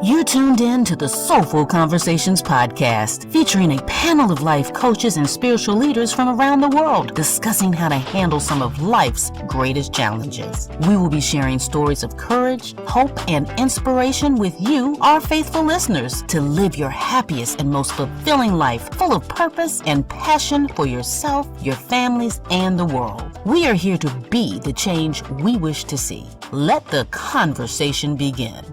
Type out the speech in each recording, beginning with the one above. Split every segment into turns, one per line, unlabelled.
You tuned in to the Soulful Conversations podcast, featuring a panel of life coaches and spiritual leaders from around the world discussing how to handle some of life's greatest challenges. We will be sharing stories of courage, hope, and inspiration with you, our faithful listeners, to live your happiest and most fulfilling life full of purpose and passion for yourself, your families, and the world. We are here to be the change we wish to see. Let the conversation begin.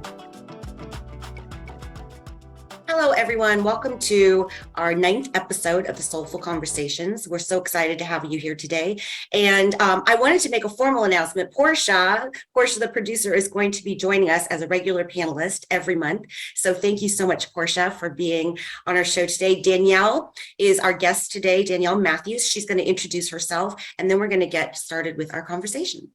Hello, everyone. Welcome to our 9th episode of the Soulful Conversations. We're so excited to have you here today. And I wanted to make a formal announcement. Portia, the producer, is going to be joining us as a regular panelist every month. So thank you so much, Portia, for being on our show today. Danielle is our guest today, Danielle Matthews. She's going to introduce herself, and then we're going to get started with our conversation.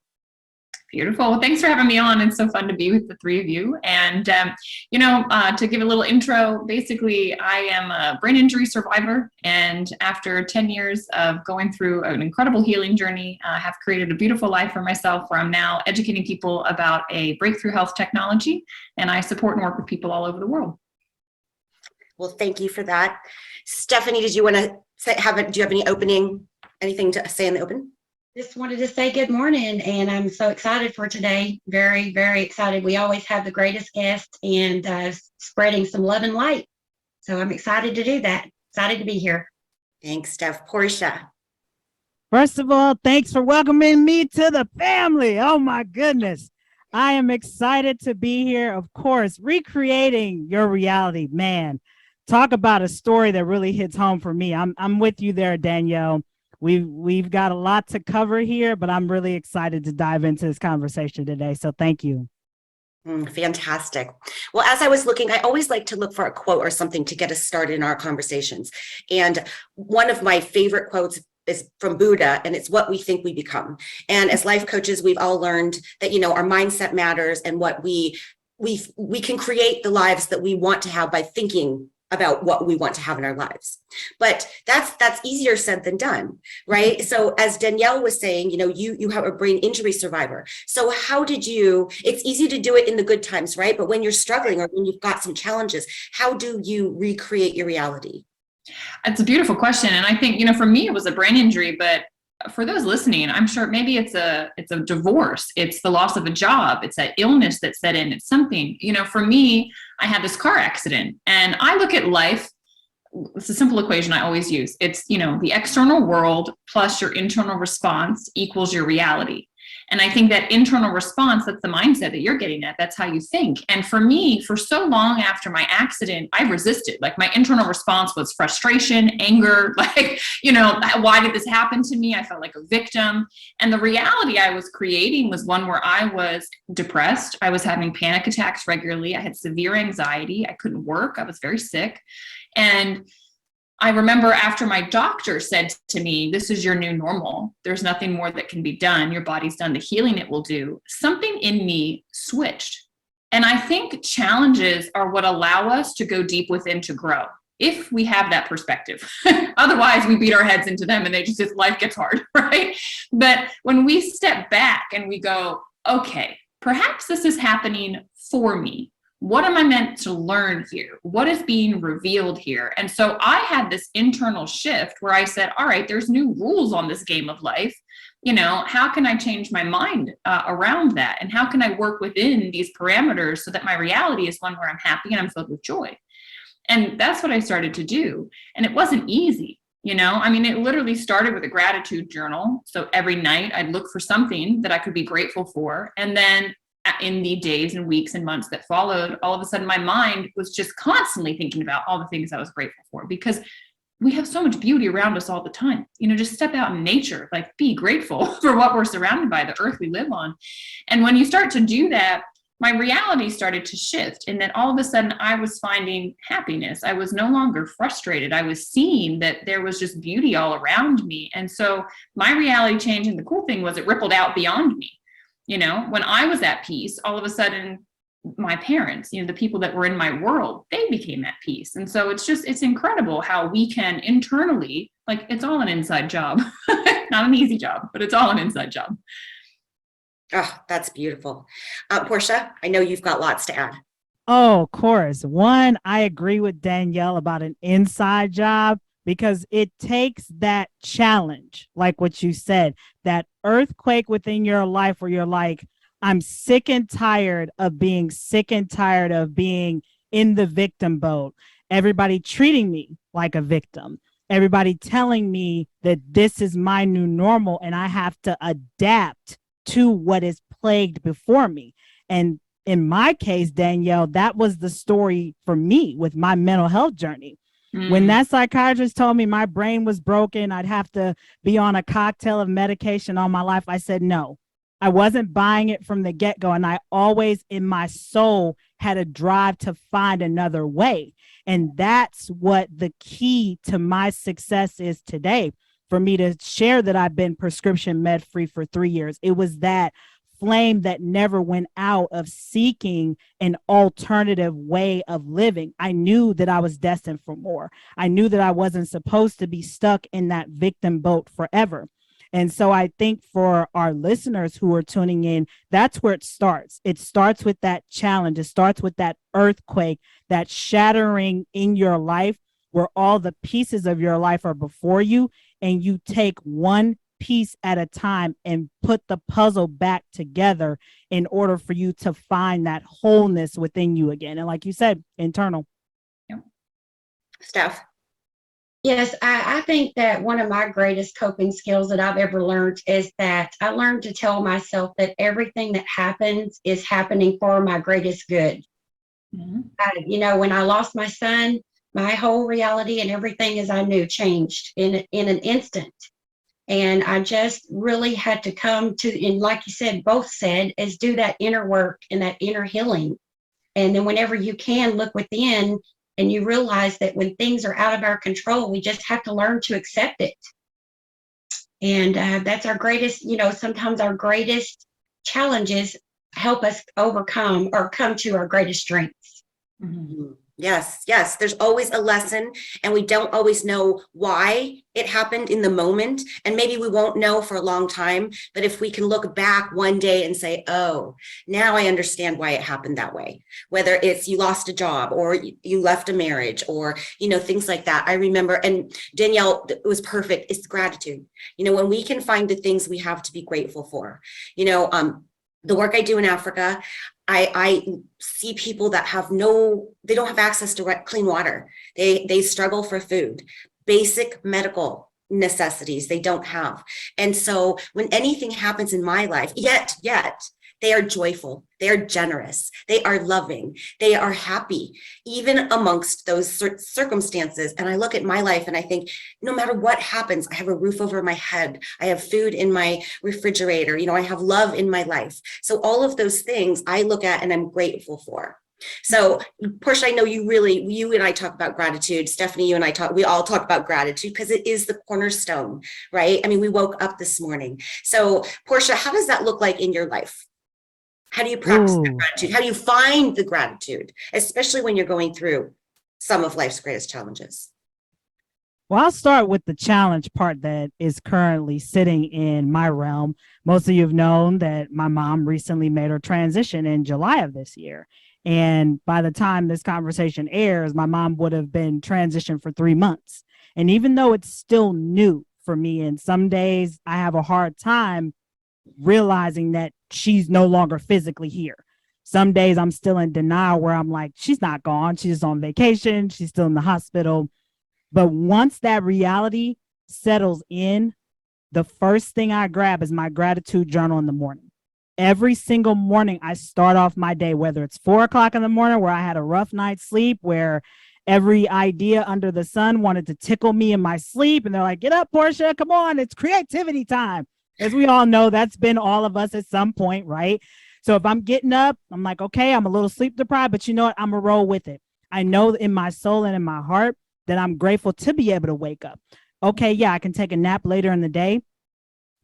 Beautiful. Well, thanks for having me on. It's so fun to be with the three of you. And, to give a little intro, basically, I am a brain injury survivor. And after 10 years of going through an incredible healing journey, I have created a beautiful life for myself where I'm now educating people about a breakthrough health technology. And I support and work with people all over the world.
Well, thank you for that. Stephanie, did you want to do you have anything to say in the open?
Just wanted to say good morning, and I'm so excited for today. Very, very excited. We always have the greatest guests and spreading some love and light. So I'm excited to do that. Excited to be here.
Thanks, Steph. Portia.
First of all, thanks for welcoming me to the family. Oh, my goodness. I am excited to be here. Of course, recreating your reality. Man, talk about a story that really hits home for me. I'm with you there, Danielle. We've got a lot to cover here, but I'm really excited to dive into this conversation today. So thank you.
Fantastic. Well, as I was looking, I always like to look for a quote or something to get us started in our conversations. And one of my favorite quotes is from Buddha, and it's what we think we become. And as life coaches, we've all learned that, our mindset matters, and what we can create the lives that we want to have by thinking about what we want to have in our lives. But that's easier said than done, right? So as Danielle was saying, you have a brain injury survivor. So it's easy to do it in the good times, right? But when you're struggling or when you've got some challenges, how do you recreate your reality?
It's a beautiful question. And I think, for me, it was a brain injury, but for those listening, I'm sure maybe it's a divorce. It's the loss of a job. It's that illness that set in. It's something, for me, I had this car accident, and I look at life. It's a simple equation I always use. It's, the external world plus your internal response equals your reality. And I think that internal response, that's the mindset that you're getting at. That's how you think. And for me, for so long after my accident, I resisted. Like, my internal response was frustration, anger, why did this happen to me? I felt like a victim. And the reality I was creating was one where I was depressed. I was having panic attacks regularly. I had severe anxiety. I couldn't work. I was very sick. And I remember after my doctor said to me, this is your new normal. There's nothing more that can be done. Your body's done the healing it will do. Something in me switched. And I think challenges are what allow us to go deep within to grow, if we have that perspective. Otherwise, we beat our heads into them and life gets hard, right? But when we step back and we go, okay, perhaps this is happening for me. What am I meant to learn here? What is being revealed here? And so I had this internal shift where I said, all right, there's new rules on this game of life. How can I change my mind around that? And how can I work within these parameters so that my reality is one where I'm happy and I'm filled with joy? And that's what I started to do. And it wasn't easy. It literally started with a gratitude journal. So every night I'd look for something that I could be grateful for. And then in the days and weeks and months that followed, all of a sudden my mind was just constantly thinking about all the things I was grateful for, because we have so much beauty around us all the time. Just step out in nature, be grateful for what we're surrounded by, the earth we live on. And when you start to do that, my reality started to shift. And then all of a sudden I was finding happiness. I was no longer frustrated. I was seeing that there was just beauty all around me. And so my reality changed. And the cool thing was it rippled out beyond me. When I was at peace, all of a sudden my parents, the people that were in my world, they became at peace. And so it's incredible how we can internally, it's all an inside job, not an easy job, but it's all an inside job.
Oh, that's beautiful. Portia, I know you've got lots to add.
Oh, of course. One, I agree with Danielle about an inside job because it takes that challenge, like what you said, that earthquake within your life where you're like, I'm sick and tired of being sick and tired of being in the victim boat. Everybody treating me like a victim. Everybody telling me that this is my new normal and I have to adapt to what is plagued before me. And in my case, Danielle, that was the story for me with my mental health journey. When that psychiatrist told me my brain was broken, I'd have to be on a cocktail of medication all my life, I said no. I wasn't buying it from the get-go. And I always in my soul had a drive to find another way. And that's what the key to my success is today. For me to share that I've been prescription med free for 3 years, it was that flame that never went out of seeking an alternative way of living. I knew that I was destined for more. I knew that I wasn't supposed to be stuck in that victim boat forever. And so I think for our listeners who are tuning in, that's where it starts. It starts with that challenge. It starts with that earthquake, that shattering in your life where all the pieces of your life are before you and you take one piece at a time and put the puzzle back together in order for you to find that wholeness within you again. And like you said, internal.
Steph.
Yes, I think that one of my greatest coping skills that I've ever learned is that I learned to tell myself that everything that happens is happening for my greatest good. When I lost my son, my whole reality and everything as I knew changed in an instant. And I just really had to come to, and like you said, both said, is do that inner work and that inner healing. And then whenever you can look within and you realize that when things are out of our control, we just have to learn to accept it. And that's our greatest, sometimes our greatest challenges help us overcome or come to our greatest strengths.
Mm-hmm. Yes. There's always a lesson, and we don't always know why it happened in the moment. And maybe we won't know for a long time. But if we can look back one day and say, oh, now I understand why it happened that way, whether it's you lost a job or you left a marriage or, things like that. I remember, and Danielle, it was perfect. It's gratitude. When we can find the things we have to be grateful for, the work I do in Africa, I see people that they don't have access to clean water. They struggle for food, basic medical necessities they don't have. And so when anything happens in my life, yet they are joyful, they are generous, they are loving, they are happy, even amongst those circumstances. And I look at my life and I think, no matter what happens, I have a roof over my head, I have food in my refrigerator, I have love in my life. So all of those things I look at and I'm grateful for. So Portia, I know you and I talk about gratitude. Stephanie, you and we all talk about gratitude because it is the cornerstone, right? I mean, we woke up this morning. So Portia, how does that look like in your life? How do you practice that gratitude? How do you find the gratitude, especially when you're going through some of life's greatest challenges?
Well, I'll start with the challenge part that is currently sitting in my realm. Most of you have known that my mom recently made her transition in July of this year. And by the time this conversation airs, my mom would have been transitioned for 3 months. And even though it's still new for me, and some days I have a hard time realizing that she's no longer physically here. Some days I'm still in denial where I'm like, she's not gone. She's on vacation. She's still in the hospital. But once that reality settles in, the first thing I grab is my gratitude journal in the morning. Every single morning I start off my day, whether it's 4 o'clock in the morning where I had a rough night's sleep, where every idea under the sun wanted to tickle me in my sleep. And they're like, get up, Portia, come on, it's creativity time. As we all know, that's been all of us at some point, right? So if I'm getting up, I'm like, okay, I'm a little sleep deprived, but you know what? I'm going to roll with it. I know in my soul and in my heart that I'm grateful to be able to wake up. Okay, yeah, I can take a nap later in the day,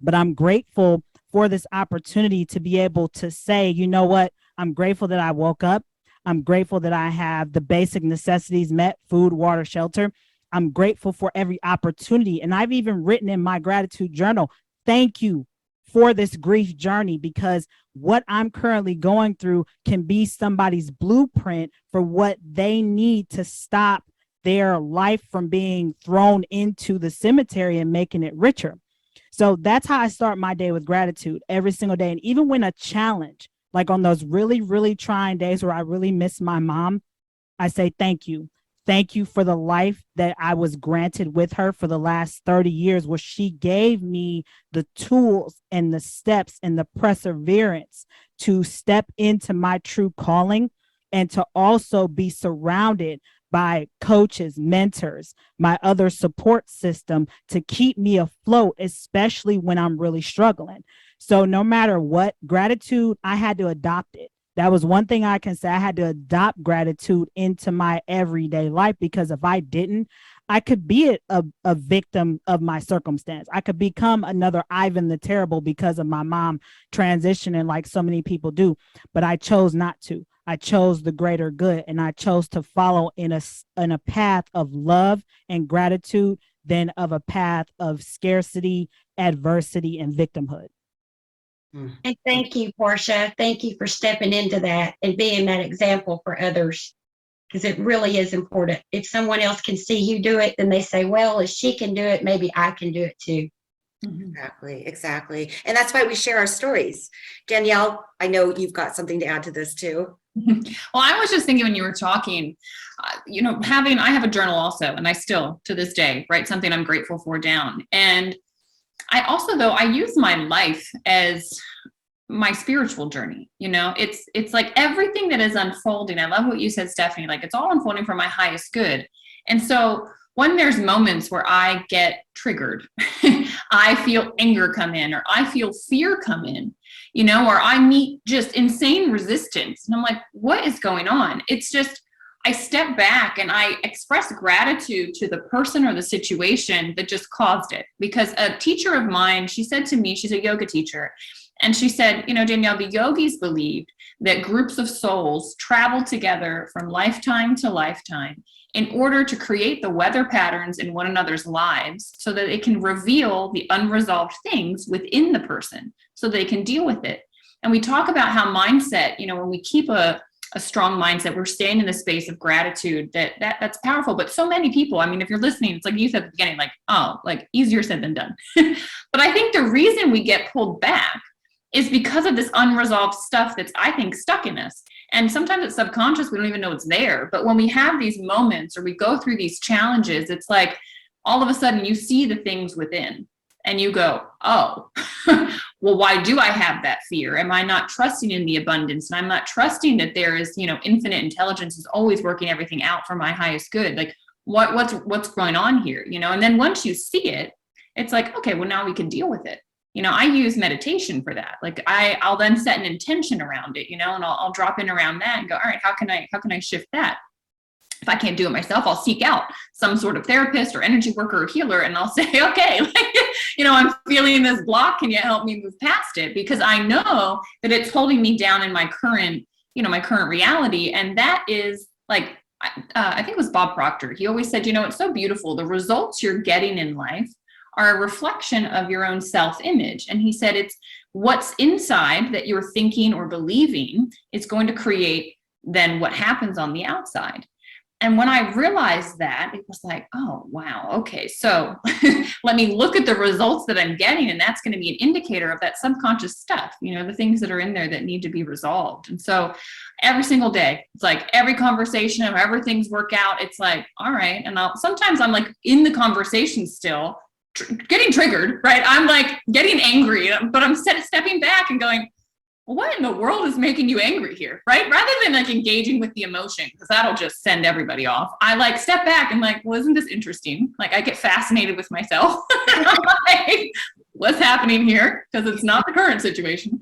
but I'm grateful for this opportunity to be able to say, you know what? I'm grateful that I woke up. I'm grateful that I have the basic necessities met, food, water, shelter. I'm grateful for every opportunity. And I've even written in my gratitude journal, thank you for this grief journey, because what I'm currently going through can be somebody's blueprint for what they need to stop their life from being thrown into the cemetery and making it richer. So that's how I start my day, with gratitude every single day. And even when a challenge, like on those really, really trying days where I really miss my mom, I say, thank you. Thank you for the life that I was granted with her for the last 30 years, where she gave me the tools and the steps and the perseverance to step into my true calling, and to also be surrounded by coaches, mentors, my other support system to keep me afloat, especially when I'm really struggling. So no matter what, gratitude, I had to adopt it. That was one thing I can say. I had to adopt gratitude into my everyday life, because if I didn't, I could be a victim of my circumstance. I could become another Ivan the Terrible because of my mom transitioning, like so many people do. But I chose not to. I chose the greater good, and I chose to follow in a path of love and gratitude than of a path of scarcity, adversity, and victimhood.
And thank you, Portia. Thank you for stepping into that and being that example for others, because it really is important. If someone else can see you do it, then they say, well, if she can do it, maybe I can do it too.
Exactly. And that's why we share our stories. Danielle, I know you've got something to add to this too.
Well, I was just thinking when you were talking, I have a journal also, and I still to this day write something I'm grateful for down. And I also, though, I use my life as my spiritual journey. It's like everything that is unfolding. I love what you said, Stephanie, like it's all unfolding for my highest good. And so when there's moments where I get triggered, I feel anger come in, or I feel fear come in, or I meet just insane resistance. And I'm like, what is going on? It's just, I step back and I express gratitude to the person or the situation that just caused it. Because a teacher of mine, she said to me, she's a yoga teacher, and she said, Danielle, the yogis believed that groups of souls travel together from lifetime to lifetime in order to create the weather patterns in one another's lives, so that it can reveal the unresolved things within the person so they can deal with it. And we talk about how mindset, when we keep a strong mindset, we're staying in the space of gratitude, that's powerful. But so many people, if you're listening, it's like you said at the beginning, like easier said than done. But I think the reason we get pulled back is because of this unresolved stuff that's, I think, stuck in us. And sometimes it's subconscious, we don't even know it's there. But when we have these moments or we go through these challenges, it's like all of a sudden you see the things within and you go, oh, well, why do I have that fear? Am I not trusting in the abundance? And I'm not trusting that there is, infinite intelligence is always working everything out for my highest good. Like what's going on here? And then once you see it, it's like, okay, well, now we can deal with it. I use meditation for that. Like I'll then set an intention around it, and I'll drop in around that and go, all right, how can I shift that? If I can't do it myself, I'll seek out some sort of therapist or energy worker or healer. And I'll say, okay, I'm feeling this block. Can you help me move past it? Because I know that it's holding me down in my current reality. And that is like, I think it was Bob Proctor. He always said, it's so beautiful. The results you're getting in life are a reflection of your own self-image. And he said, it's what's inside that you're thinking or believing is going to create then what happens on the outside. And when I realized that, it was like, oh, wow, okay, so let me look at the results that I'm getting, and that's going to be an indicator of that subconscious stuff, the things that are in there that need to be resolved. And so every single day, it's like every conversation, however things work out, it's like, all right, and sometimes I'm like in the conversation still, getting triggered, right? I'm like getting angry, but I'm stepping back and going, what in the world is making you angry here, right? Rather than like engaging with the emotion, because that'll just send everybody off. I like step back and like, well, isn't this interesting? Like I get fascinated with myself. I'm like, what's happening here? Because it's not the current situation.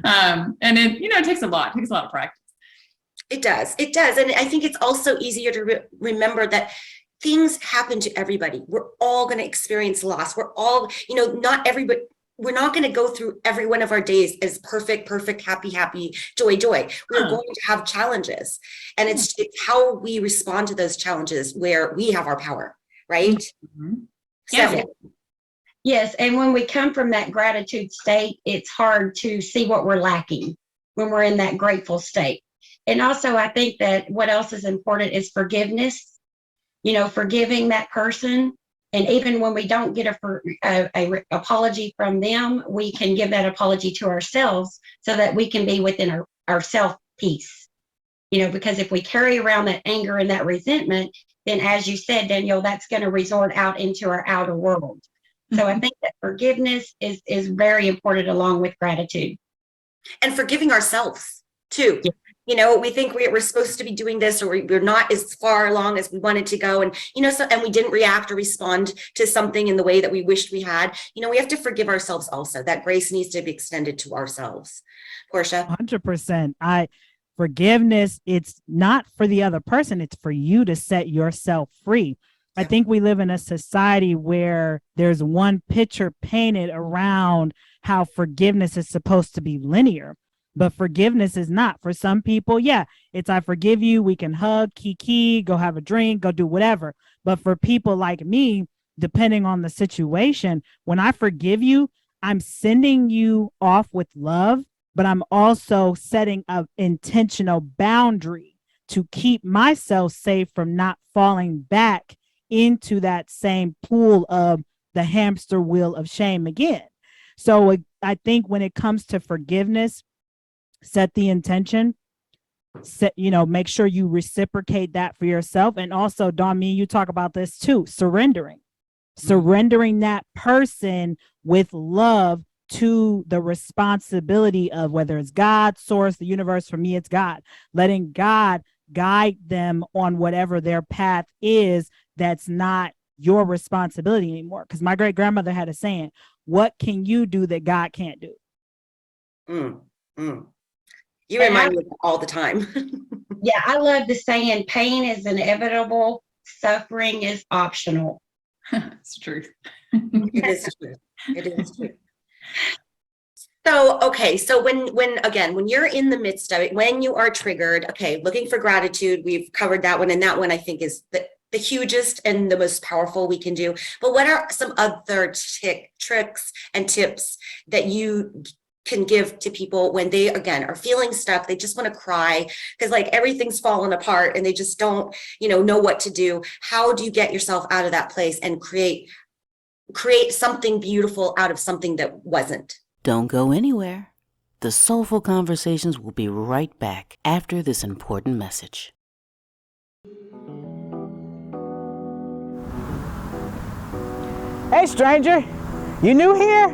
And it takes a lot. It takes a lot of practice.
It does. And I think it's also easier to remember that things happen to everybody. We're all going to experience loss. We're all, not everybody. We're not going to go through every one of our days as perfect, happy, joy. We're going to have challenges. And it's how we respond to those challenges where we have our power, right?
Mm-hmm.
Yeah.
Yes. And when we come from that gratitude state, it's hard to see what we're lacking when we're in that grateful state. And also, I think that what else is important is forgiveness, forgiving that person. And even when we don't get a apology from them, we can give that apology to ourselves so that we can be within our self peace. Because if we carry around that anger and that resentment, then as you said, Danielle, that's going to resort out into our outer world. So I think that forgiveness is very important along with gratitude.
And forgiving ourselves too. Yeah. We think we're supposed to be doing this, or we're not as far along as we wanted to go. And, and we didn't react or respond to something in the way that we wished we had. We have to forgive ourselves also. That grace needs to be extended to ourselves. Portia?
100%. Forgiveness, it's not for the other person. It's for you to set yourself free. I think we live in a society where there's one picture painted around how forgiveness is supposed to be linear, but forgiveness is not. For some people, it's I forgive you, we can hug, kiki, go have a drink, go do whatever. But for people like me, depending on the situation, when I forgive you, I'm sending you off with love, but I'm also setting an intentional boundary to keep myself safe from not falling back into that same pool of the hamster wheel of shame again. So I think when it comes to forgiveness, set the intention, make sure you reciprocate that for yourself. And also, Dawn, me and you talk about this too, surrendering that person with love to the responsibility of whether it's God, source, the universe. For me, it's God, letting God guide them on whatever their path is. That's not your responsibility anymore. Because my great grandmother had a saying, what can you do that God can't do?
You remind me all the time.
Yeah, I love the saying, pain is inevitable, suffering is optional.
It's true.
It is true. It is true. So, okay. So when you're in the midst of it, when you are triggered, okay, looking for gratitude, we've covered that one. And that one I think is the hugest and the most powerful we can do. But what are some other tricks and tips that you can give to people when they, again, are feeling stuck? They just want to cry because everything's fallen apart and they just don't, know what to do. How do you get yourself out of that place and create something beautiful out of something that wasn't?
Don't go anywhere. The Soulful Conversations will be right back after this important message.
Hey, stranger, you new here?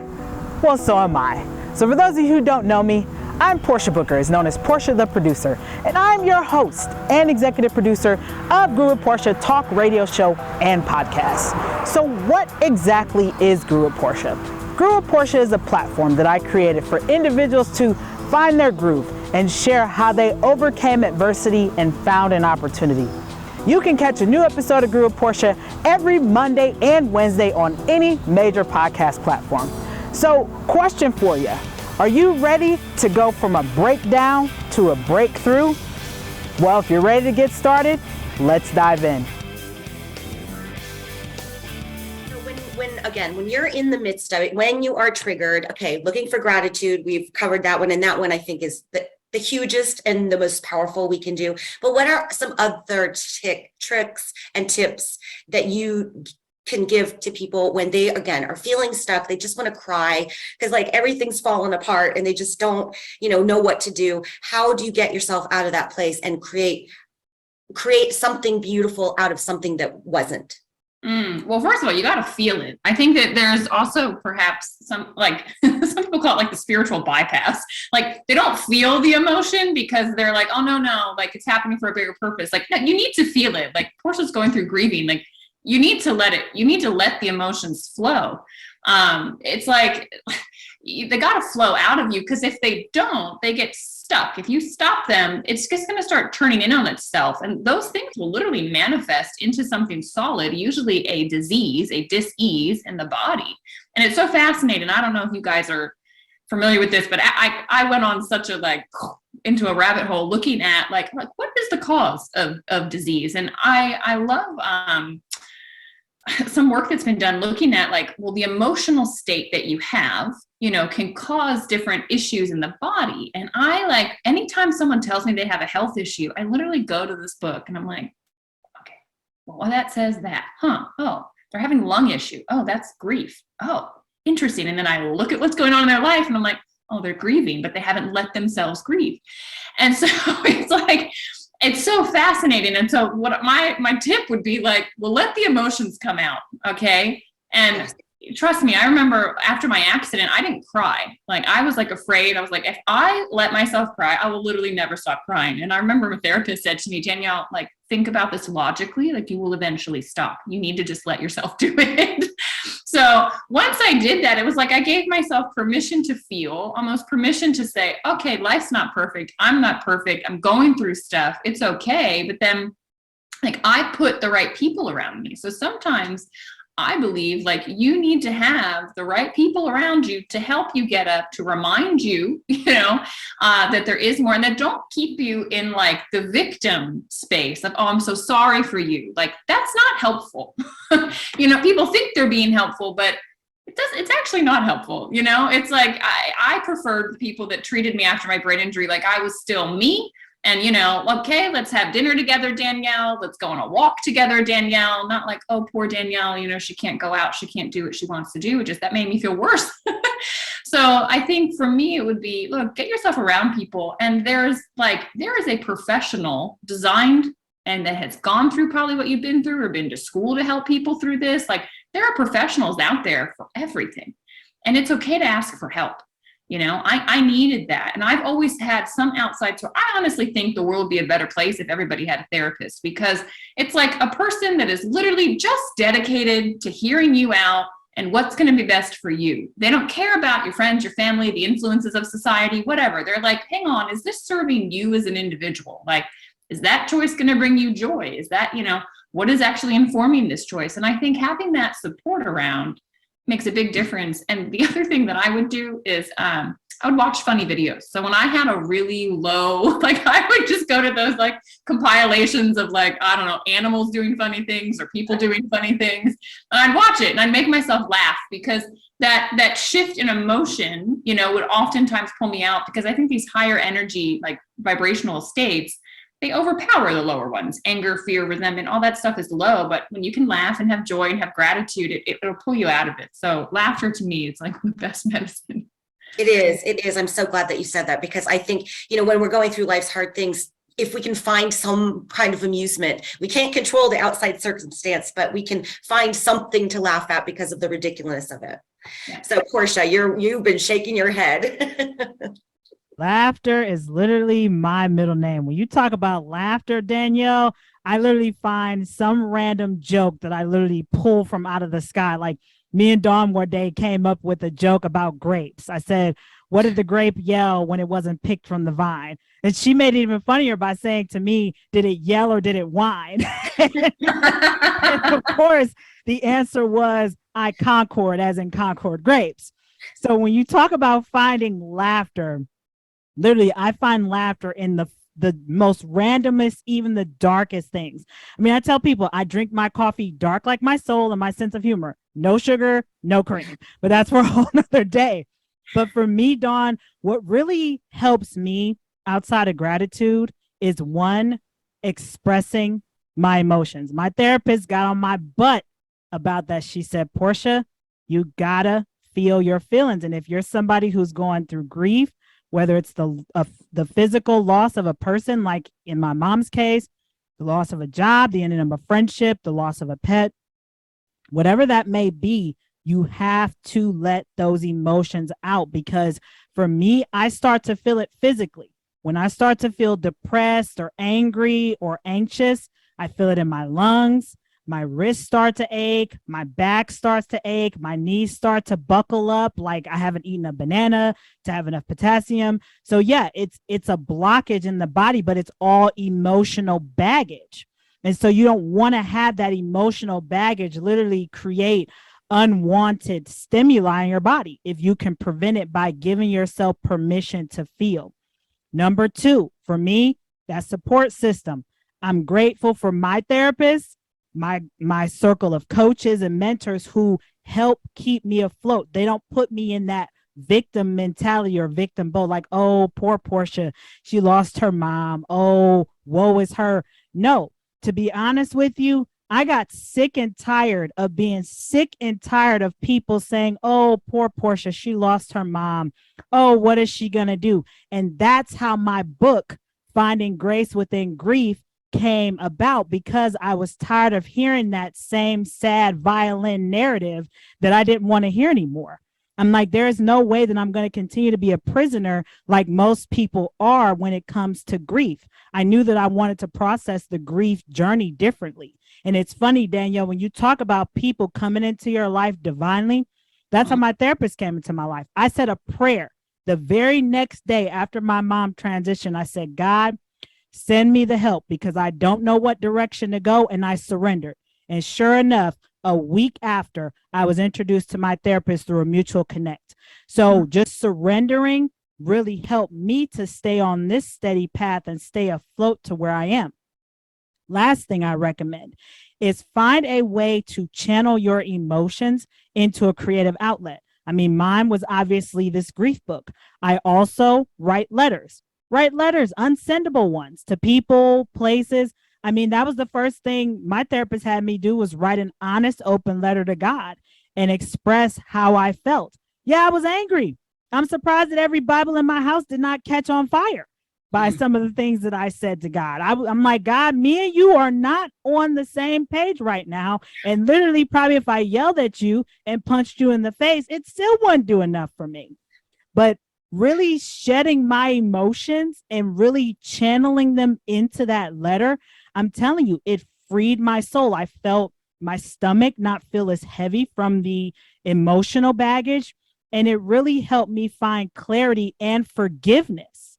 Well, so am I. So for those of you who don't know me, I'm Portia Booker, is known as Portia the Producer, and I'm your host and executive producer of Guru Portia talk radio show and podcast. So what exactly is Guru Portia? Guru Portia is a platform that I created for individuals to find their groove and share how they overcame adversity and found an opportunity. You can catch a new episode of Guru Portia every Monday and Wednesday on any major podcast platform. So, question for you. Are you ready to go from a breakdown to a breakthrough? Well, if you're ready to get started, let's dive in.
When you're in the midst of it, when you are triggered, okay, looking for gratitude, we've covered that one. And that one I think is the hugest and the most powerful we can do. But what are some other tricks and tips that you can give to people when they, again, are feeling stuck? They just want to cry because everything's fallen apart and they just don't, know what to do. How do you get yourself out of that place and create something beautiful out of something that wasn't?
Well, first of all, you got to feel it. I think that there's also perhaps some some people call it the spiritual bypass. They don't feel the emotion because they're oh, no, it's happening for a bigger purpose. No, you need to feel it. Portia's going through grieving. You need to let the emotions flow. It's they got to flow out of you, because if they don't, they get stuck. If you stop them, it's just going to start turning in on itself. And those things will literally manifest into something solid, usually a disease, a dis-ease in the body. And it's so fascinating. I don't know if you guys are familiar with this, but I went on such a into a rabbit hole looking at what is the cause of disease. And I love some work that's been done looking at like, well, the emotional state that you have, can cause different issues in the body. And I like, anytime someone tells me they have a health issue, I literally go to this book and I'm like, okay, well, that says that, oh, they're having lung issue. Oh, that's grief. Oh, interesting. And then I look at what's going on in their life and I'm like, oh, they're grieving, but they haven't let themselves grieve. And so it's like, it's so fascinating. And so what my tip would be like, well, let the emotions come out. Okay. And trust me, I remember after my accident, I didn't cry. Like I was like afraid. I was like, if I let myself cry, I will literally never stop crying. And I remember a therapist said to me, Danielle, like, think about this logically, like you will eventually stop. You need to just let yourself do it. So once I did that, it was like I gave myself permission to feel, almost permission to say, okay, life's not perfect. I'm not perfect. I'm going through stuff. It's okay. But then like I put the right people around me. So sometimes I believe like you need to have the right people around you to help you get up, to remind you, that there is more, and that don't keep you in like the victim space of, oh, I'm so sorry for you. Like that's not helpful. People think they're being helpful, but it's actually not helpful. It's like, I preferred the people that treated me after my brain injury. Like I was still me. And, okay, let's have dinner together, Danielle. Let's go on a walk together, Danielle. Not like, oh, poor Danielle, she can't go out. She can't do what she wants to do. That made me feel worse. So I think for me, it would be, look, get yourself around people. And there is a professional designed and that has gone through probably what you've been through or been to school to help people through this. Like there are professionals out there for everything. And it's okay to ask for help. I needed that. And I've always had some outside. So I honestly think the world would be a better place if everybody had a therapist, because it's like a person that is literally just dedicated to hearing you out and what's going to be best for you. They don't care about your friends, your family, the influences of society, whatever. They're like, hang on, is this serving you as an individual? Like, is that choice going to bring you joy? Is that, what is actually informing this choice? And I think having that support around makes a big difference. And the other thing that I would do is I would watch funny videos. So when I had a really low, like I would just go to those like compilations of like, I don't know, animals doing funny things or people doing funny things. And I'd watch it and I'd make myself laugh, because that shift in emotion, would oftentimes pull me out, because I think these higher energy, like vibrational states, they overpower the lower ones. Anger, fear, resentment, all that stuff is low. But when you can laugh and have joy and have gratitude, it'll pull you out of it. So laughter to me, it's like the best medicine.
It is. I'm so glad that you said that, because I think, when we're going through life's hard things, if we can find some kind of amusement, we can't control the outside circumstance, but we can find something to laugh at because of the ridiculousness of it. Yeah. So Portia, you've been shaking your head.
Laughter is literally my middle name. When you talk about laughter, Danielle, I literally find some random joke that I literally pull from out of the sky. Like me and Dawn one day came up with a joke about grapes. I said, what did the grape yell when it wasn't picked from the vine? And she made it even funnier by saying to me, did it yell or did it whine? And of course, the answer was I concord, as in Concord grapes. So when you talk about finding laughter, literally, I find laughter in the most randomest, even the darkest things. I mean, I tell people I drink my coffee dark like my soul and my sense of humor. No sugar, no cream. But that's for a whole nother day. But for me, Dawn, what really helps me outside of gratitude is, one, expressing my emotions. My therapist got on my butt about that. She said, Portia, you gotta feel your feelings. And if you're somebody who's going through grief, whether it's the physical loss of a person, like in my mom's case, the loss of a job, the ending of a friendship, the loss of a pet, whatever that may be, you have to let those emotions out. Because for me, I start to feel it physically. When I start to feel depressed or angry or anxious, I feel it in my lungs. My wrists start to ache, my back starts to ache, my knees start to buckle up like I haven't eaten a banana to have enough potassium. So yeah, it's a blockage in the body, but it's all emotional baggage. And so you don't want to have that emotional baggage literally create unwanted stimuli in your body if you can prevent it by giving yourself permission to feel. Number two, for me, that support system. I'm grateful for my therapist. my circle of coaches and mentors who help keep me afloat. They don't put me in that victim mentality or victim boat, like, oh, poor Portia, she lost her mom. Oh, woe is her. No, to be honest with you, I got sick and tired of being sick and tired of people saying, oh, poor Portia, she lost her mom. Oh, what is she going to do? And that's how my book, Finding Grace Within Grief, came about, because I was tired of hearing that same sad violin narrative that I didn't want to hear anymore. I'm like, there is no way that I'm going to continue to be a prisoner like most people are when it comes to grief. I knew that I wanted to process the grief journey differently. And it's funny, Danielle, when you talk about people coming into your life divinely, that's how my therapist came into my life. I said a prayer the very next day after my mom transitioned. I said, God, send me the help, because I don't know what direction to go. And I surrendered. And sure enough, a week after, I was introduced to my therapist through a mutual connect. So just surrendering really helped me to stay on this steady path and stay afloat to where I am. Last thing I recommend is find a way to channel your emotions into a creative outlet. I mean, mine was obviously this grief book. I also write letters, unsendable ones to people, places. I mean, that was the first thing my therapist had me do, was write an honest, open letter to God and express how I felt. Yeah, I was angry. I'm surprised that every Bible in my house did not catch on fire by some of the things that I said to God. I'm like, God, me and you are not on the same page right now. And literally, probably if I yelled at you and punched you in the face, it still wouldn't do enough for me. But really shedding my emotions and really channeling them into that letter, I'm telling you, it freed my soul. I felt my stomach not feel as heavy from the emotional baggage. And it really helped me find clarity and forgiveness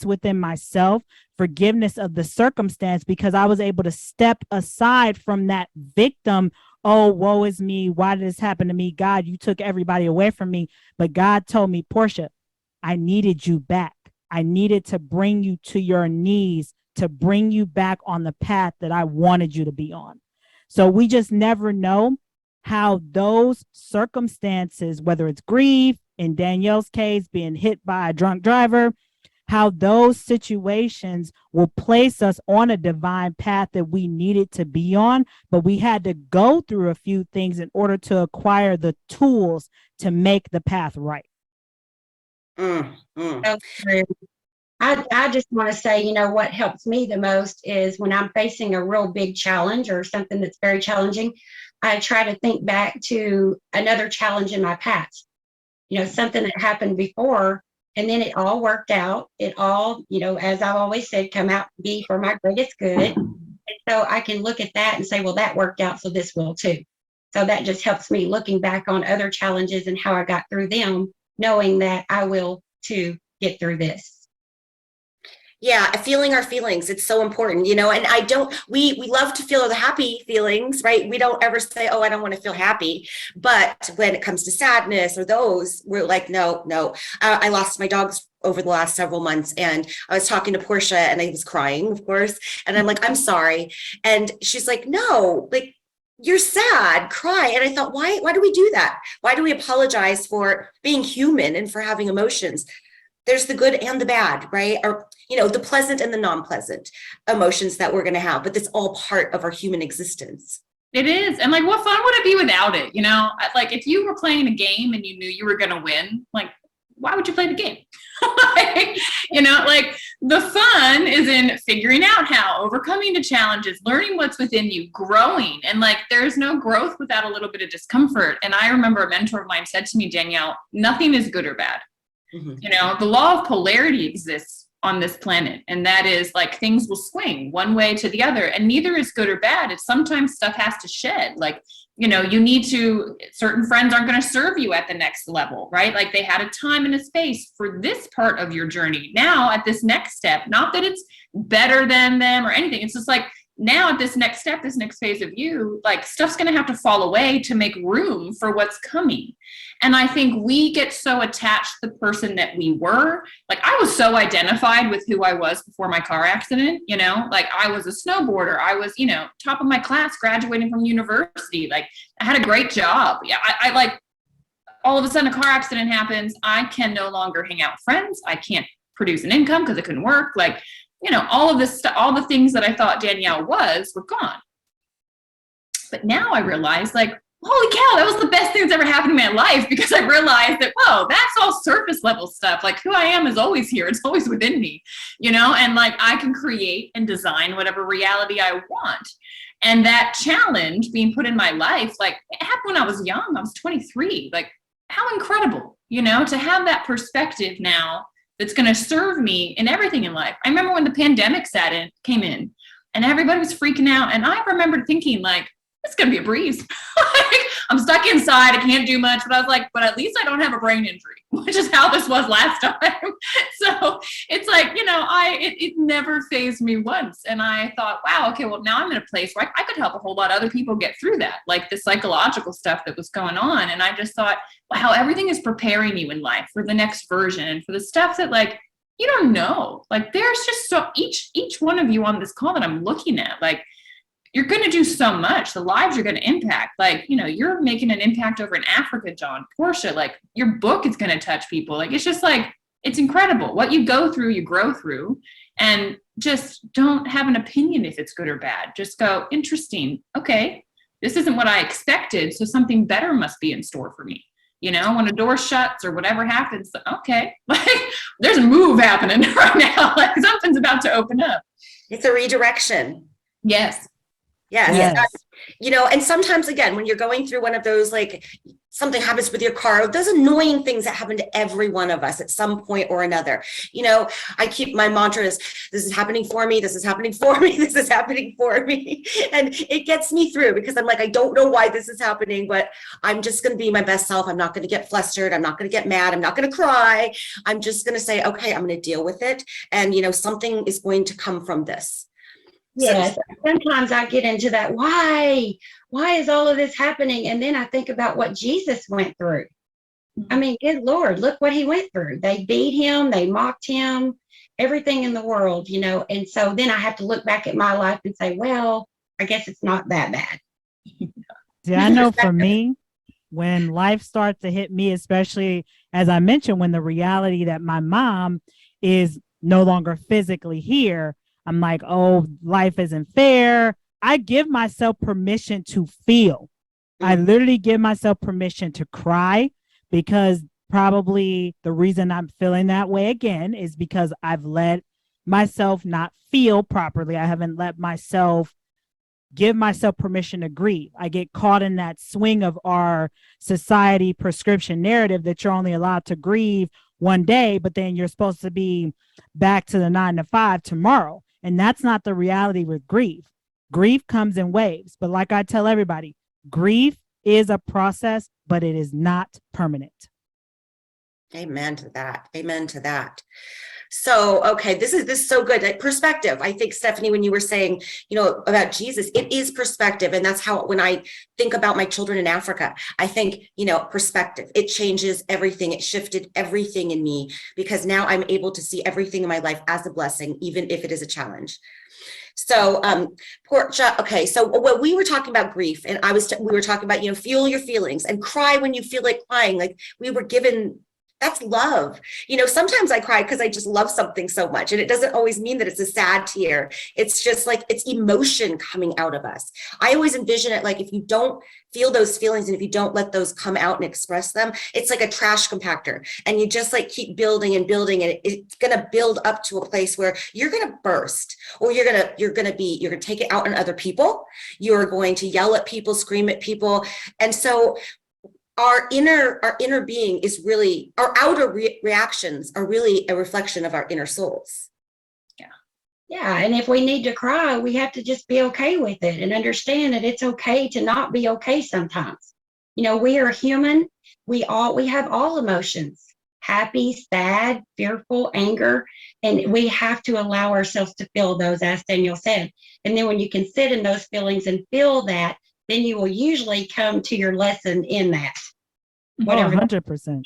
within myself, forgiveness of the circumstance, because I was able to step aside from that victim. Oh, woe is me. Why did this happen to me? God, you took everybody away from me. But God told me, Portia, I needed you back. I needed to bring you to your knees, to bring you back on the path that I wanted you to be on. So we just never know how those circumstances, whether it's grief, in Danielle's case, being hit by a drunk driver, how those situations will place us on a divine path that we needed to be on, but we had to go through a few things in order to acquire the tools to make the path right.
So true. I just want to say, what helps me the most is when I'm facing a real big challenge or something that's very challenging, I try to think back to another challenge in my past, something that happened before. And then it all worked out. It all, as I've always said, come out to be for my greatest good. And so I can look at that and say, well, that worked out, so this will too. So that just helps me looking back on other challenges and how I got through them, knowing that I will too get through this.
Yeah, feeling our feelings. It's so important, and we love to feel the happy feelings, right? We don't ever say, oh, I don't want to feel happy. But when it comes to sadness or those, we're like, no. I lost my dogs over the last several months, and I was talking to Portia and I was crying, of course. And I'm like, I'm sorry. And she's like, no, like, you're sad, cry. And I thought, why do we do that? Why do we apologize for being human and for having emotions? There's the good and the bad, right? Or, the pleasant and the non-pleasant emotions that we're going to have, but that's all part of our human existence.
It is. And like, what fun would it be without it? Like if you were playing a game and you knew you were going to win, like, why would you play the game? Like the fun is in figuring out how, overcoming the challenges, learning what's within you, growing. And like, there's no growth without a little bit of discomfort. And I remember a mentor of mine said to me, Danielle, nothing is good or bad. Mm-hmm. The law of polarity exists on this planet. And that is like, things will swing one way to the other, and neither is good or bad. It's sometimes stuff has to shed. Like, you need to, certain friends aren't going to serve you at the next level, right? Like they had a time and a space for this part of your journey. Now at this next step, not that it's better than them or anything. It's just like, now at this next step, this next phase of you, like stuff's going to have to fall away to make room for what's coming. And I think we get so attached to the person that we were. Like I was so identified with who I was before my car accident, you know, like I was a snowboarder. I was, you know, top of my class graduating from university. Like I had a great job. Yeah. I like all of a sudden a car accident happens. I can no longer hang out with friends. I can't produce an income because it couldn't work. Like, you know, all of this stuff, all the things that I thought Danielle was were gone. But now I realize, like, holy cow, that was the best thing that's ever happened in my life, because I realized that, whoa, that's all surface level stuff. Like who I am is always here. It's always within me, you know, and like I can create and design whatever reality I want. And that challenge being put in my life, like it happened when I was young. I was 23. Like how incredible, you know, to have that perspective now that's going to serve me in everything in life. I remember when the pandemic came in and everybody was freaking out. And I remember thinking like, it's going to be a breeze. Like, I'm stuck inside. I can't do much, but I was like, but at least I don't have a brain injury, which is how this was last time. So it's like, you know, it never fazed me once. And I thought, wow, okay, well now I'm in a place where I could help a whole lot of other people get through that, like the psychological stuff that was going on. And I just thought, wow, everything is preparing you in life for the next version and for the stuff that like, you don't know, like there's just so each one of you on this call that I'm looking at, like, you're going to do so much. The lives you're going to impact. Like, you know, you're making an impact over in Africa, John, Portia, like your book is going to touch people. Like, it's just like, it's incredible. What you go through, you grow through, and just don't have an opinion if it's good or bad. Just go, interesting. Okay, this isn't what I expected. So something better must be in store for me. You know, when a door shuts or whatever happens, okay, like there's a move happening right now. Like something's about to open up.
It's a redirection.
Yes.
Yes. You know, and sometimes again, when you're going through one of those, like something happens with your car, those annoying things that happen to every one of us at some point or another. You know, I keep my mantra is, this is happening for me. This is happening for me. This is happening for me. And it gets me through because I'm like, I don't know why this is happening, but I'm just going to be my best self. I'm not going to get flustered. I'm not going to get mad. I'm not going to cry. I'm just going to say, okay, I'm going to deal with it. And, you know, something is going to come from this.
Yes, sometimes I get into that. Why is all of this happening? And then I think about what Jesus went through. I mean, good Lord, look what he went through. They beat him, they mocked him, everything in the world, you know. And so then I have to look back at my life and say, well, I guess it's not that bad.
See, I know for me, when life starts to hit me, especially as I mentioned, when the reality that my mom is no longer physically here, I'm like, oh, life isn't fair. I give myself permission to feel. I literally give myself permission to cry, because probably the reason I'm feeling that way again is because I've let myself not feel properly. I haven't let myself give myself permission to grieve. I get caught in that swing of our society prescription narrative that you're only allowed to grieve one day, but then you're supposed to be back to the 9 to 5 tomorrow. And that's not the reality with grief. Grief comes in waves. But like I tell everybody, grief is a process, but it is not permanent.
Amen to that. Amen to that. So, okay, this is so good. Like perspective. I think, Stephanie, when you were saying, you know, about Jesus, it is perspective. And that's how, when I think about my children in Africa, I think, you know, perspective, it changes everything. It shifted everything in me, because now I'm able to see everything in my life as a blessing, even if it is a challenge. So, Portia, okay, so when we were talking about grief, and we were talking about, you know, feel your feelings and cry when you feel like crying, like we were given. That's love. You know, sometimes I cry because I just love something so much. And it doesn't always mean that it's a sad tear. It's just like, it's emotion coming out of us. I always envision it like, if you don't feel those feelings and if you don't let those come out and express them, it's like a trash compactor. And you just like keep building and building, and it's going to build up to a place where you're going to burst, or you're going to take it out on other people. You're going to yell at people, scream at people. And so our inner being is really, our outer reactions are really a reflection of our inner souls.
Yeah. And if we need to cry, we have to just be okay with it and understand that it's okay to not be okay sometimes. You know, we are human. We have all emotions. happy, sad, fearful, anger. And we have to allow ourselves to feel those, as Danielle said. And then when you can sit in those feelings and feel that, then you will usually come to your lesson in that.
Whatever. 100%.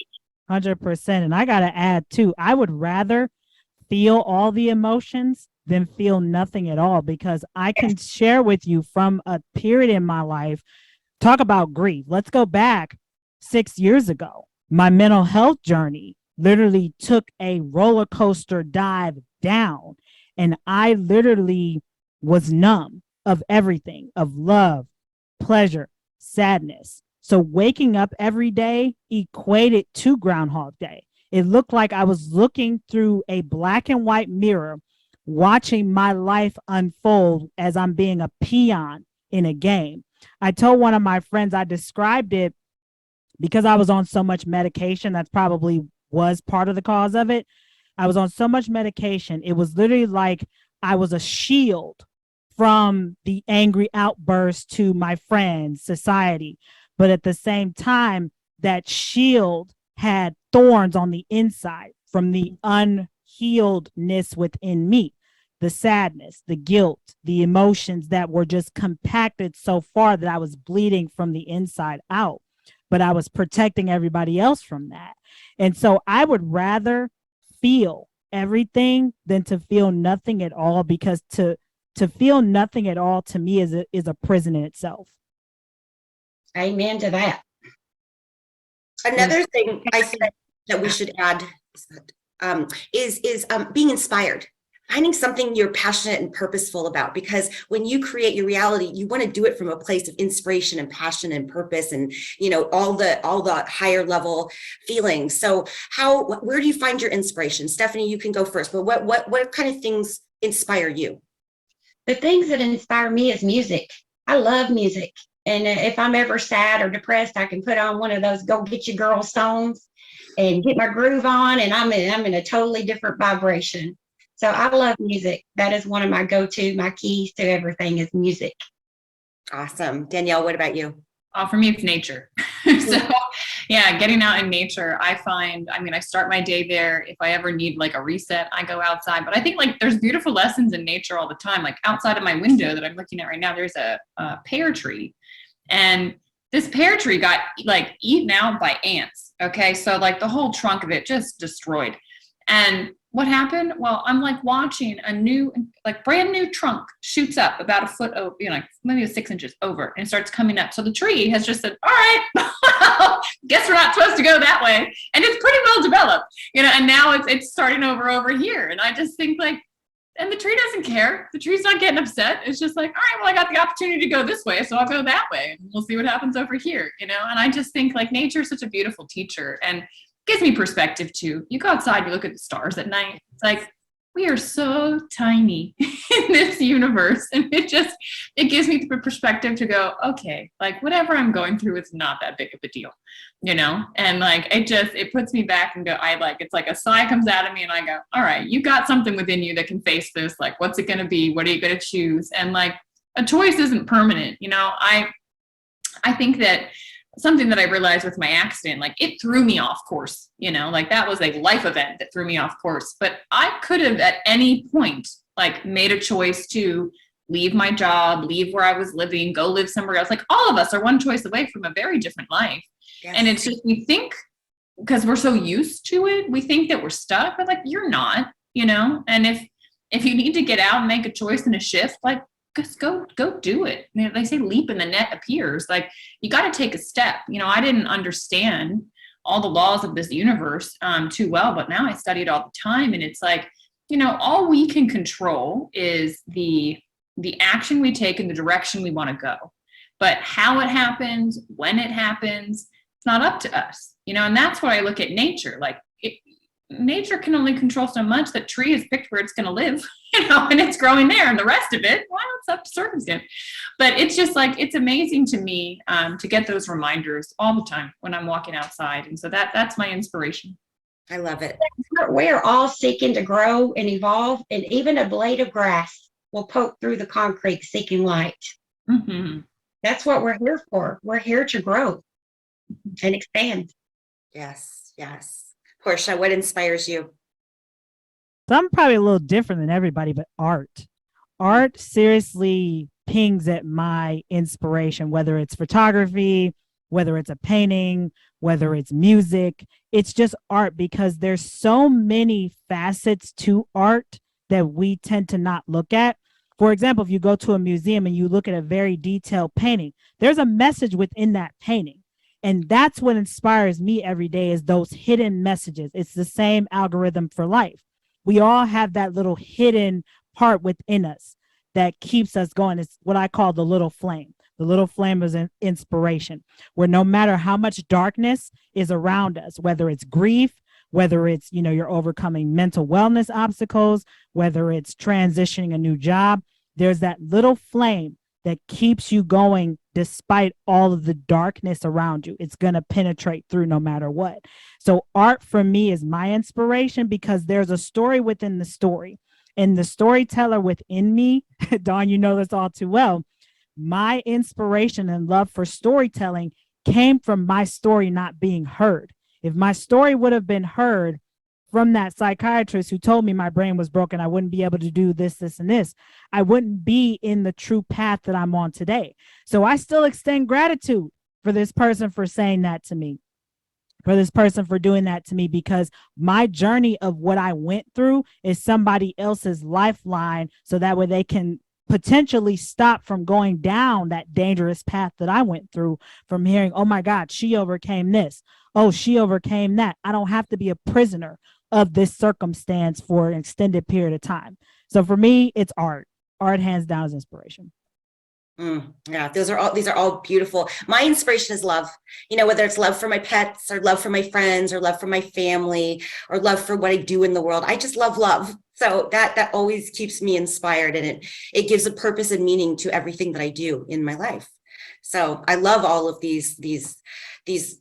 100%. And I got to add too, I would rather feel all the emotions than feel nothing at all, because I can share with you from a period in my life. Talk about grief. Let's go back 6 years ago. My mental health journey literally took a roller coaster dive down, and I literally was numb of everything, of love, pleasure, sadness. So waking up every day equated to Groundhog Day. It looked like I was looking through a black and white mirror, watching my life unfold as I'm being a peon in a game. I told one of my friends, I described it because I was on so much medication. That's probably was part of the cause of it. I was on so much medication. It was literally like I was a shield from the angry outbursts to my friends, society. But at the same time, that shield had thorns on the inside from the unhealedness within me, the sadness, the guilt, the emotions that were just compacted so far that I was bleeding from the inside out. But I was protecting everybody else from that. And so I would rather feel everything than to feel nothing at all, because to feel nothing at all to me is a prison in itself.
Amen to that.
Another thing I think that we should add is being inspired. Finding something you're passionate and purposeful about, because when you create your reality, you want to do it from a place of inspiration and passion and purpose, and all the higher level feelings. So where do you find your inspiration? Stephanie, you can go first, but what kind of things inspire you?
The things that inspire me is music. I love music. And if I'm ever sad or depressed, I can put on one of those Go Get Your Girl songs and get my groove on, and I'm in a totally different vibration. So I love music. That is one of my go-to, my keys to everything is music.
Awesome. Danielle, what about you?
For me, it's nature. So yeah, getting out in nature, I start my day there. If I ever need like a reset, I go outside. But I think like there's beautiful lessons in nature all the time. Like outside of my window that I'm looking at right now, there's a pear tree. And this pear tree got like eaten out by ants. Okay. So like the whole trunk of it just destroyed. And what happened? Well, I'm like watching a new, like brand new trunk shoots up about a foot over, maybe 6 inches over, and starts coming up. So the tree has just said, all right, guess we're not supposed to go that way. And it's pretty well developed, and now it's starting over here. And I just think like, and the tree doesn't care. The tree's not getting upset. It's just like, all right, well, I got the opportunity to go this way, so I'll go that way. And we'll see what happens over here, And I just think like nature is such a beautiful teacher. And gives me perspective too. You go outside, you look at the stars at night. It's like, we are so tiny in this universe. And it gives me the perspective to go, okay, like whatever I'm going through, it's not that big of a deal, And like, it puts me back and go, it's like a sigh comes out of me and I go, all right, you got something within you that can face this. Like, what's it going to be? What are you going to choose? And like, a choice isn't permanent. I think that something that I realized with my accident, like it threw me off course, like that was a life event that threw me off course. But I could have at any point like made a choice to leave my job, leave where I was living, go live somewhere else. Like all of us are one choice away from a very different life. Yes. And it's just, we think because we're so used to it, we think that we're stuck, but like you're not, and if you need to get out and make a choice and a shift, like just go do it. They say leap and the net appears. Like you got to take a step. I didn't understand all the laws of this universe too well, but now I study it all the time. And it's like, all we can control is the action we take in the direction we want to go. But how it happens, when it happens, it's not up to us, and that's why I look at nature. Like nature can only control so much. That tree is picked where it's going to live, and it's growing there, and the rest of it, well, it's up to circumstance. But it's just like, it's amazing to me to get those reminders all the time when I'm walking outside. And so that's my inspiration.
I love it.
We're all seeking to grow and evolve, and even a blade of grass will poke through the concrete seeking light.
Mm-hmm.
That's what we're here for. We're here to grow and expand.
Yes. Portia, what inspires you?
So I'm probably a little different than everybody, but art. Art seriously pings at my inspiration, whether it's photography, whether it's a painting, whether it's music. It's just art because there's so many facets to art that we tend to not look at. For example, if you go to a museum and you look at a very detailed painting, there's a message within that painting. And that's what inspires me every day is those hidden messages. It's the same algorithm for life. We all have that little hidden part within us that keeps us going. It's what I call the little flame. The little flame is an inspiration where no matter how much darkness is around us, whether it's grief, whether it's, you're overcoming mental wellness obstacles, whether it's transitioning a new job, there's that little flame that keeps you going despite all of the darkness around you. It's going to penetrate through no matter what. So art for me is my inspiration because there's a story within the story. And the storyteller within me, Dawn, you know this all too well, my inspiration and love for storytelling came from my story not being heard. If my story would have been heard from that psychiatrist who told me my brain was broken, I wouldn't be able to do this, this, and this. I wouldn't be in the true path that I'm on today. So I still extend gratitude for this person for saying that to me, for this person for doing that to me, because my journey of what I went through is somebody else's lifeline. So that way they can potentially stop from going down that dangerous path that I went through, from hearing, oh my God, she overcame this. Oh, she overcame that. I don't have to be a prisoner of this circumstance for an extended period of time. So for me, it's art. Art hands down is inspiration.
Yeah, these are all beautiful. My inspiration is love, whether it's love for my pets or love for my friends or love for my family or love for what I do in the world. I just love. So that always keeps me inspired, and it gives a purpose and meaning to everything that I do in my life. So I love all of these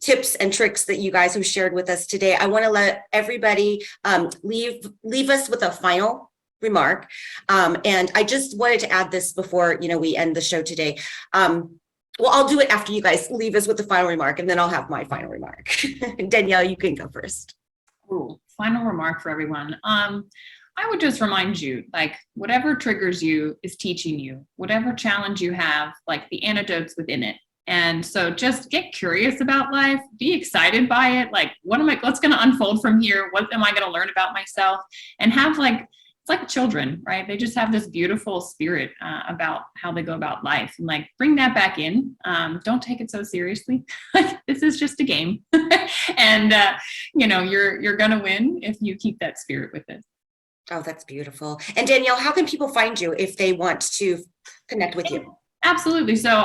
tips and tricks that you guys have shared with us today. I want to let everybody leave us with a final remark. And I just wanted to add this before, we end the show today. Well, I'll do it after you guys leave us with the final remark, and then I'll have my final remark. Danielle, you can go first.
Ooh, final remark for everyone. I would just remind you, whatever triggers you is teaching you. Whatever challenge you have, the antidotes within it. And so just get curious about life, be excited by it. What's going to unfold from here? What am I going to learn about myself? And have it's like children, right? They just have this beautiful spirit about how they go about life, and bring that back in. Don't take it so seriously. This is just a game. And, you're going to win if you keep that spirit with it.
Oh, that's beautiful. And Danielle, how can people find you if they want to connect with you?
Absolutely. So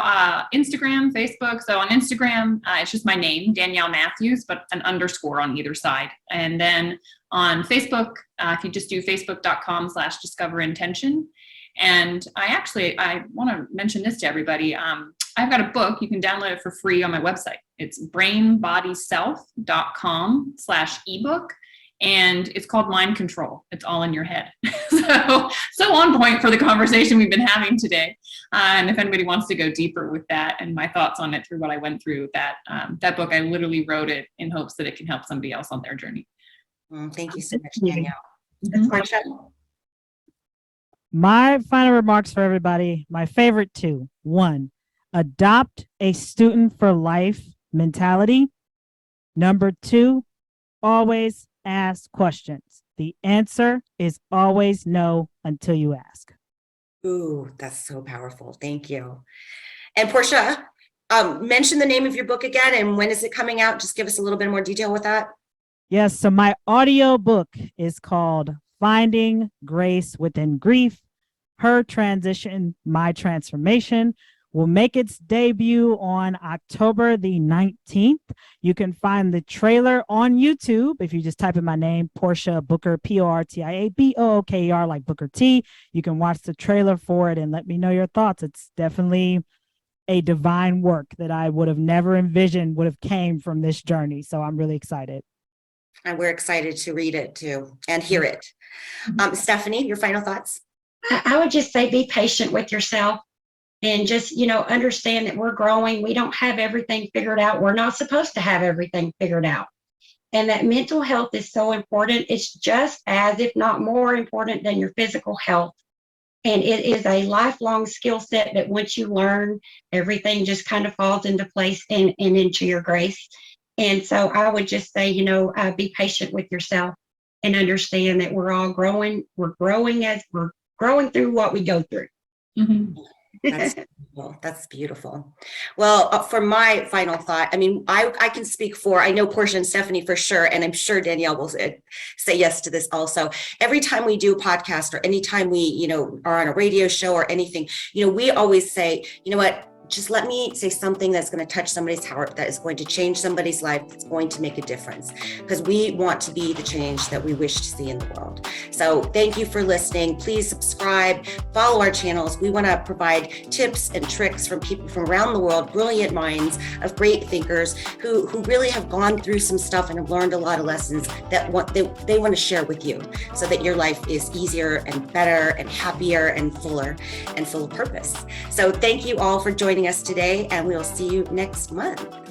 Instagram, Facebook. So on Instagram, it's just my name, Danielle Matthews, but an underscore on either side. And then on Facebook, if you just do facebook.com/discoverintention. And I want to mention this to everybody. I've got a book. You can download it for free on my website. It's brainbodyself.com/ebook. And it's called Mind Control. It's all in your head. So on point for the conversation we've been having today. And if anybody wants to go deeper with that and my thoughts on it through what I went through, that book, I literally wrote it in hopes that it can help somebody else on their journey.
Thank you so much, Danielle. Mm-hmm.
My final remarks for everybody, my favorite two. 1, adopt a student for life mentality. Number 2, always ask questions. The answer is always no until you ask.
Ooh, that's so powerful. Thank you. And Portia, mention the name of your book again, and when is it coming out? Just give us a little bit more detail with that.
Yes, so my audio book is called Finding Grace Within Grief, Her Transition, My Transformation. Will make its debut on October the 19th. You can find the trailer on YouTube. If you just type in my name, Portia Booker, Portia Booker, like Booker T. You can watch the trailer for it and let me know your thoughts. It's definitely a divine work that I would have never envisioned would have came from this journey. So I'm really excited.
And we're excited to read it too and hear it. Stephanie, your final thoughts?
I would just say be patient with yourself. And just, understand that we're growing. We don't have everything figured out. We're not supposed to have everything figured out. And that mental health is so important. It's just as, if not more important than your physical health. And it is a lifelong skill set that once you learn, everything just kind of falls into place and into your grace. And so I would just say, be patient with yourself and understand that we're all growing. We're growing as we're growing through what we go through.
Mhm.
That's beautiful. That's beautiful. Well, for my final thought, I mean, I can speak for, I know Portia and Stephanie for sure, and I'm sure Danielle will say yes to this also. Every time we do a podcast or anytime we, are on a radio show or anything, we always say, you know what, just let me say something that's going to touch somebody's heart, that is going to change somebody's life, that's going to make a difference, because we want to be the change that we wish to see in the world. So thank you for listening. Please subscribe, follow our channels. We want to provide tips and tricks from people from around the world, brilliant minds of great thinkers who really have gone through some stuff and have learned a lot of lessons that they want to share with you, so that your life is easier and better and happier and fuller and full of purpose. So thank you all for joining us today, and we will see you next month.